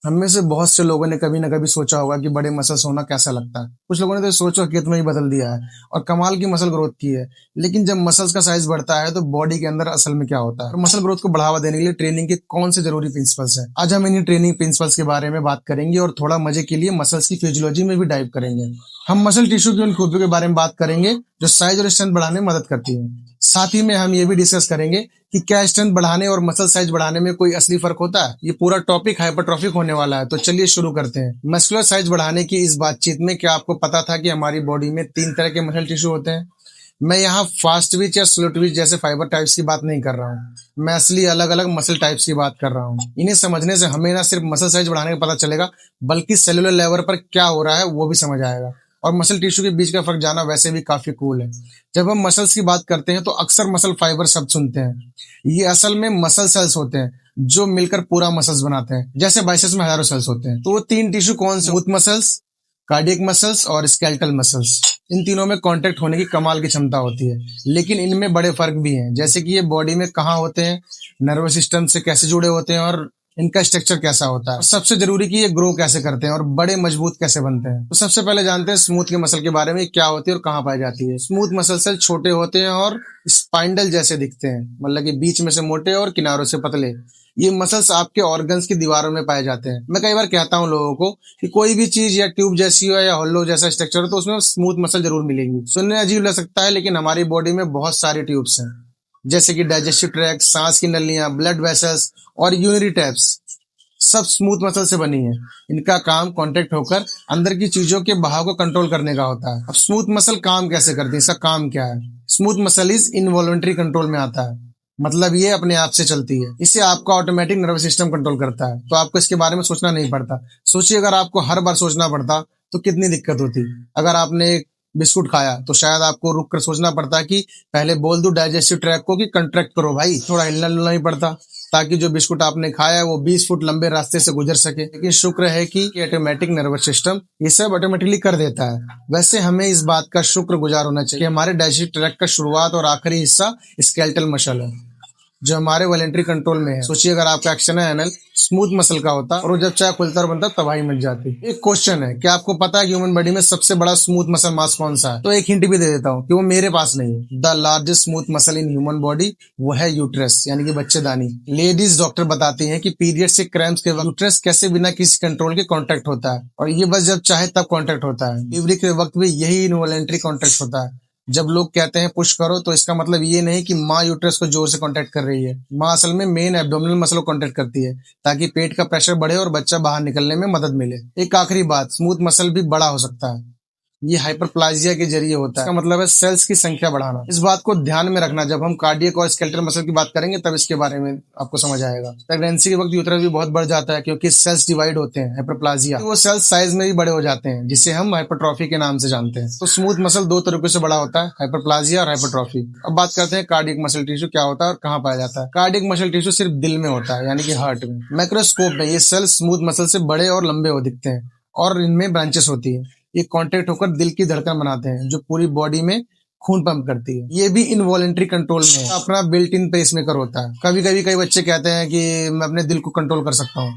हम में से बहुत से लोगों ने कभी ना कभी सोचा होगा कि बड़े मसल्स होना कैसा लगता है। कुछ लोगों ने तो सोचो कि तुम्हें ही बदल दिया है और कमाल की मसल ग्रोथ की है। लेकिन जब मसल्स का साइज बढ़ता है तो बॉडी के अंदर असल में क्या होता है और मसल ग्रोथ को बढ़ावा देने के लिए ट्रेनिंग के कौन से जरूरी प्रिंसिपल्स हैं। आज हम इन्हीं ट्रेनिंग प्रिंसिपल्स के बारे में बात करेंगे और थोड़ा मजे के लिए मसल्स की फिजियोलॉजी में भी डाइव करेंगे। हम मसल टिश्यू की उन खूबियों के बारे में बात करेंगे जो साइज और स्ट्रेंथ बढ़ाने में मदद करती है। साथ ही में हम ये भी डिस्कस करेंगे कि क्या स्ट्रेंथ बढ़ाने और मसल साइज बढ़ाने में कोई असली फर्क होता है। ये पूरा टॉपिक हाइपरट्रॉफिक होने वाला है, तो चलिए शुरू करते हैं। मस्कुलर साइज बढ़ाने की इस बातचीत में क्या आपको पता था कि हमारी बॉडी में 3 तरह के मसल टिश्यू होते हैं। मैं यहाँ फास्ट ट्विच या स्लो ट्विच जैसे फाइबर टाइप्स की बात नहीं कर रहा हूँ। मैं असली अलग अलग मसल टाइप्स की बात कर रहा हूँ। इन्हें समझने से हमें ना सिर्फ मसल साइज बढ़ाने का पता चलेगा, बल्कि सेलुलर लेवल पर क्या हो रहा है वो भी समझ आएगा। और मसल टिश्यू के बीच का फर्क जाना वैसे भी काफी कूल है। जब हम मसल्स की बात करते हैं तो अक्सर मसल फाइबर शब्द सुनते हैं। ये असल में मसल सेल्स होते हैं जो मिलकर पूरा मसल्स बनाते हैं। जैसे बाइसेप्स में हजारों सेल्स होते हैं, तो वो 3 टिश्यू कौन से? स्मूथ मसल्स, कार्डियक मसल्स और स्केलेटल मसल्स। इन तीनों में कांटेक्ट होने की कमाल की क्षमता होती है, लेकिन इनमें बड़े फर्क भी हैं। जैसे कि ये बॉडी में कहाँ होते हैं, नर्वस सिस्टम से कैसे जुड़े होते हैं और इनका स्ट्रक्चर कैसा होता है। और सबसे जरूरी कि ये ग्रो कैसे करते हैं और बड़े मजबूत कैसे बनते हैं। तो सबसे पहले जानते हैं स्मूथ के मसल के बारे में, क्या होती है और कहाँ पाई जाती है। स्मूथ मसल सेल छोटे होते हैं और स्पाइंडल जैसे दिखते हैं, मतलब कि बीच में से मोटे और किनारों से पतले। ये मसल्स आपके ऑर्गन्स की दीवारों में पाए जाते हैं। मैं कई बार कहता हूँ लोगों को कि कोई भी चीज या ट्यूब जैसी हो या होलो जैसा स्ट्रक्चर हो तो उसमें स्मूथ मसल जरूर मिलेंगी। सुनने अजीब लग सकता है, लेकिन हमारी बॉडी में बहुत सारी ट्यूब्स हैं, जैसे कि डाइजेस्टिव ट्रैक्ट, सांस की नलियां, ब्लड वेसल्स और यूरिनरी टैप्स, सब स्मूथ मसल से बनी है। इनका काम कांटेक्ट होकर अंदर की चीजों के बहाव को कंट्रोल करने का होता है। अब स्मूथ मसल काम कैसे करती है, इसका काम क्या है? Smooth muscle is involuntary control में आता है, मतलब ये अपने आप से चलती है। इसे आपका ऑटोमेटिक नर्वस सिस्टम कंट्रोल करता है, तो आपको इसके बारे में सोचना नहीं पड़ता। सोचिए अगर आपको हर बार सोचना पड़ता तो कितनी दिक्कत होती। अगर आपने एक बिस्कुट खाया तो शायद आपको रुक कर सोचना पड़ता कि पहले बोल दूं डाइजेस्टिव ट्रैक को कि कंट्रैक्ट करो भाई, थोड़ा हिलना डुलना ही पड़ता ताकि जो बिस्कुट आपने खाया है वो 20 फुट लंबे रास्ते से गुजर सके। लेकिन शुक्र है कि ऑटोमेटिक नर्वस सिस्टम ये सब ऑटोमेटिकली कर देता है। वैसे हमें इस बात का शुक्रगुजार होना चाहिए कि हमारे डाइजेस्टिव ट्रैक का शुरुआत और आखिरी हिस्सा स्केलेटल मसल है, जो हमारे वॉलेंट्री कंट्रोल में है। सोचिए अगर आपका एक्शन एनल स्मूथ मसल का होता और वो जब चाहे खुलता और बनता तबाही मच जाती। एक क्वेश्चन है, क्या आपको पता है कि ह्यूमन बॉडी में सबसे बड़ा स्मूथ मसल मास कौन सा है? तो एक हिंट भी दे देता हूँ कि वो मेरे पास नहीं है। The largest smooth muscle in human body वो है यूट्रस, यानी कि बच्चेदानी। लेडीज डॉक्टर बताती हैं कि पीरियड से क्रैम्प्स के वक्त यूट्रस कैसे बिना किसी कंट्रोल के कांटेक्ट होता है, और ये बस जब चाहे तब कांटेक्ट होता है। डिलीवरी के वक्त भी यही इनवॉलेंट्री कांटेक्ट होता है। जब लोग कहते हैं पुश करो तो इसका मतलब ये नहीं कि माँ यूट्रस को जोर से कांटेक्ट कर रही है। माँ असल में मेन एब्डोमिनल मसल को कांटेक्ट करती है ताकि पेट का प्रेशर बढ़े और बच्चा बाहर निकलने में मदद मिले। एक आखिरी बात, स्मूथ मसल भी बड़ा हो सकता है। ये हाइपरप्लाजिया के जरिए होता है। इसका मतलब है सेल्स की संख्या बढ़ाना। इस बात को ध्यान में रखना, जब हम कार्डियक और स्केलेटल मसल की बात करेंगे तब इसके बारे में आपको समझ आएगा। प्रेगनेंसी के वक्त यूट्रस भी बहुत बढ़ जाता है क्योंकि सेल्स डिवाइड होते हैं, हाइपरप्लाजिया। वो सेल्स साइज में भी बड़े हो जाते हैं, जिसे हम हाइपरट्रॉफी के नाम से जानते हैं। तो स्मूथ मसल 2 तरीकों से बड़ा होता है, हाइपरप्लाजिया और हाइपरट्रॉफी। अब बात करते हैं कार्डियक मसल टिश्यू क्या होता है और कहाँ पाया जाता है। कार्डियक मसल टिश्यू सिर्फ दिल में होता है, यानी कि हार्ट में। माइक्रोस्कोप में ये सेल्स स्मूथ मसल से बड़े और लंबे हो दिखते हैं और इनमें ब्रांचेस होती है। ये कांटेक्ट होकर दिल की धड़कन बनाते हैं जो पूरी बॉडी में खून पंप करती है। ये भी इनवॉलेंट्री कंट्रोल में है, अपना बिल्ट इन पेसमेकर होता है। कभी कभी कई बच्चे कहते हैं कि मैं अपने दिल को कंट्रोल कर सकता हूँ।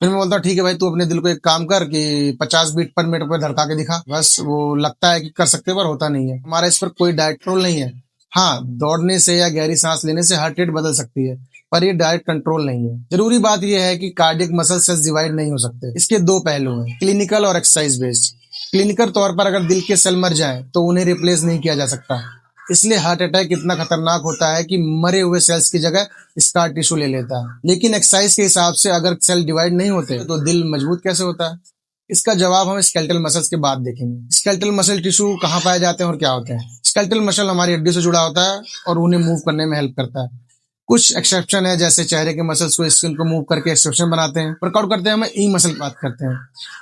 फिर मैं बोलता हूँ ठीक है भाई, तू अपने दिल को एक काम कर कि 50 बीट पर मिनट पर धड़का के दिखा। बस वो लगता है कि कर सकते पर होता नहीं है। हमारा इस पर कोई डायरेक्ट कंट्रोल नहीं है। हाँ, दौड़ने से या गहरी सांस लेने से हार्ट रेट बदल सकती है, पर ये डायरेक्ट कंट्रोल नहीं है। जरूरी बात यह है कि कार्डियक मसल सेल्स डिवाइड नहीं हो सकते। इसके 2 पहलू हैं, क्लिनिकल और एक्सरसाइज बेस्ड। क्लिनिकल तौर पर अगर दिल के सेल मर जाएं तो उन्हें रिप्लेस नहीं किया जा सकता, इसलिए हार्ट अटैक इतना खतरनाक होता है कि मरे हुए सेल्स की जगह स्कार टिश्यू ले लेता है। लेकिन एक्सरसाइज के हिसाब से अगर सेल डिवाइड नहीं होते तो दिल मजबूत कैसे होता है? इसका जवाब हम स्केलेटल मसल्स के बाद देखेंगे। स्केलेटल मसल टिश्यू कहाँ पाए जाते हैं और क्या होते हैं? स्केलेटल मसल हमारी हड्डी से जुड़ा होता है और उन्हें मूव करने में हेल्प करता है। कुछ एक्सेप्शन है, जैसे चेहरे के मसल्स को स्किन को मूव करके एक्सेप्शन बनाते हैं। वर्कआउट करते हैं हम ई मसल की बात करते हैं।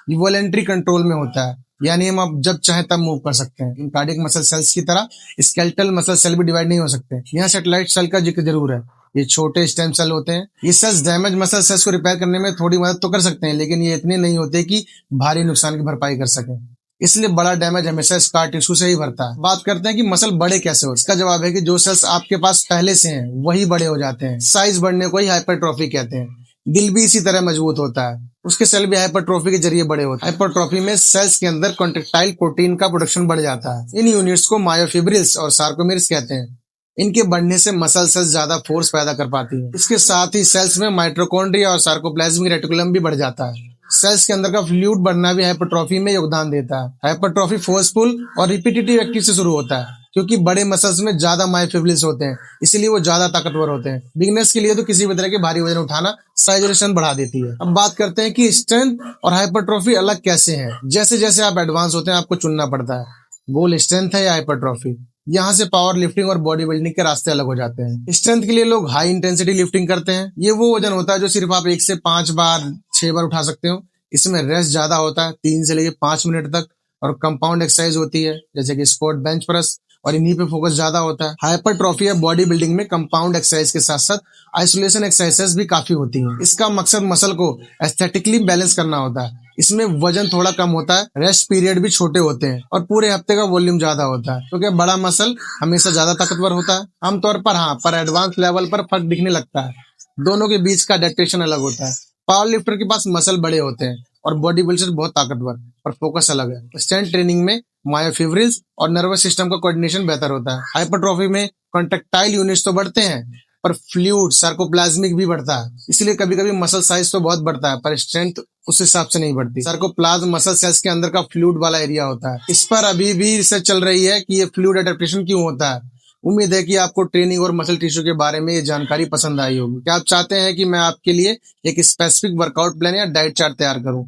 ये वॉलेंट्री कंट्रोल में होता है, यानी हम अब जब चाहे तब मूव कर सकते हैं। इन कार्डियक मसल सेल्स की तरह स्केलेटल मसल सेल भी डिवाइड नहीं हो सकते। यहाँ सैटेलाइट सेल का जिक्र जरूर है। ये छोटे स्टेम सेल होते हैं। ये सेल्स डैमेज मसल सेल्स को रिपेयर करने में थोड़ी मदद तो कर सकते हैं, लेकिन ये इतने नहीं होते कि भारी नुकसान की भरपाई कर सकें। इसलिए बड़ा डैमेज हमेशा स्कार टिश्यू से ही भरता है। बात करते हैं कि मसल बड़े कैसे हो। इसका जवाब है कि जो सेल्स आपके पास पहले से हैं वही बड़े हो जाते हैं। साइज बढ़ने को ही हाइपरट्रॉफी कहते हैं। दिल भी इसी तरह मजबूत होता है। उसके सेल भी हाइपरट्रॉफी के जरिए बड़े होते हैं। हाइपरट्रॉफी में सेल्स के अंदर कॉन्ट्रेक्टाइल प्रोटीन का प्रोडक्शन बढ़ जाता है। इन यूनिट्स को मायोफिब्रिल्स और सार्कोमेर्स कहते हैं। इनके बढ़ने से मसल सेल्स ज्यादा फोर्स पैदा कर पाती है। इसके साथ ही सेल्स में माइटोकॉन्ड्रिया और सार्कोप्लाज्मिक रेटिकुलम भी बढ़ जाता है। सेल्स के अंदर का फ्लूइड बढ़ना भी हाइपरट्रॉफी में योगदान देता है। हाइपरट्रॉफी फोर्सफुल और रिपीटेटिव एक्टिविटी से शुरू होता है, क्योंकि बड़े मसल्स में ज्यादा मायोफिब्रिल्स होते हैं, इसीलिए वो ज्यादा ताकतवर होते हैं। बिगनर्स के लिए तो किसी भी तरह के भारी वजन उठाना साइज बढ़ा देती है। अब बात करते हैं कि स्ट्रेंथ और हाइपरट्रॉफी अलग कैसे हैं। जैसे जैसे आप एडवांस होते हैं, आपको चुनना पड़ता है, गोल स्ट्रेंथ है या हाइपरट्रॉफी। यहाँ से पावर लिफ्टिंग और बॉडी बिल्डिंग के रास्ते अलग हो जाते हैं। स्ट्रेंथ के लिए लोग हाई इंटेंसिटी लिफ्टिंग करते हैं। ये वो वजन होता है जो सिर्फ आप 1 से 5 बार 6 बार उठा सकते हो। इसमें रेस्ट ज्यादा होता है, 3 से लेकर 5 मिनट तक, और कंपाउंड एक्सरसाइज होती है जैसे कि स्क्वाट, बेंच प्रेस, और इन्हीं पे फोकस ज्यादा होता है। हाइपरट्रॉफी या बॉडी बिल्डिंग में कंपाउंड एक्सरसाइज के साथ साथ आइसोलेशन एक्सरसाइजेस भी काफी होती हैं। इसका मकसद मसल को एस्थेटिकली बैलेंस करना होता है। इसमें वजन थोड़ा कम होता है, रेस्ट पीरियड भी छोटे होते हैं, और पूरे हफ्ते का वॉल्यूम ज्यादा होता है, क्योंकि बड़ा मसल हमेशा ज्यादा ताकतवर होता है। आमतौर पर हाँ, पर एडवांस लेवल पर फर्क दिखने लगता है। दोनों के बीच का अडेप्टेशन अलग होता है। पावर लिफ्टर के पास मसल बड़े होते हैं और बॉडी बिल्डर बहुत ताकतवर, पर फोकस अलग है। स्ट्रेंथ ट्रेनिंग में मायोफिब्रिल्स और नर्वस सिस्टम का कोऑर्डिनेशन बेहतर होता है। हाइपरट्रॉफी में कॉन्ट्रेक्टाइल यूनिट्स तो बढ़ते हैं, पर फ्लूइड सार्कोप्लाज्मिक भी बढ़ता है, इसलिए कभी कभी मसल साइज तो बहुत बढ़ता है, पर स्ट्रेंथ उस हिसाब से नहीं बढ़ती। सार्कोप्लाज्म मसल सेल्स के अंदर का फ्लूइड वाला एरिया होता है। इस पर अभी भी रिसर्च चल रही है कि ये फ्लूइड अडेप्टेशन क्यों होता है। उम्मीद है कि आपको ट्रेनिंग और मसल टिश्यू के बारे में ये जानकारी पसंद आई होगी। क्या आप चाहते हैं कि मैं आपके लिए एक स्पेसिफिक वर्कआउट प्लान या डाइट चार्ट तैयार करूं?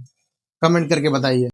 कमेंट करके बताइए।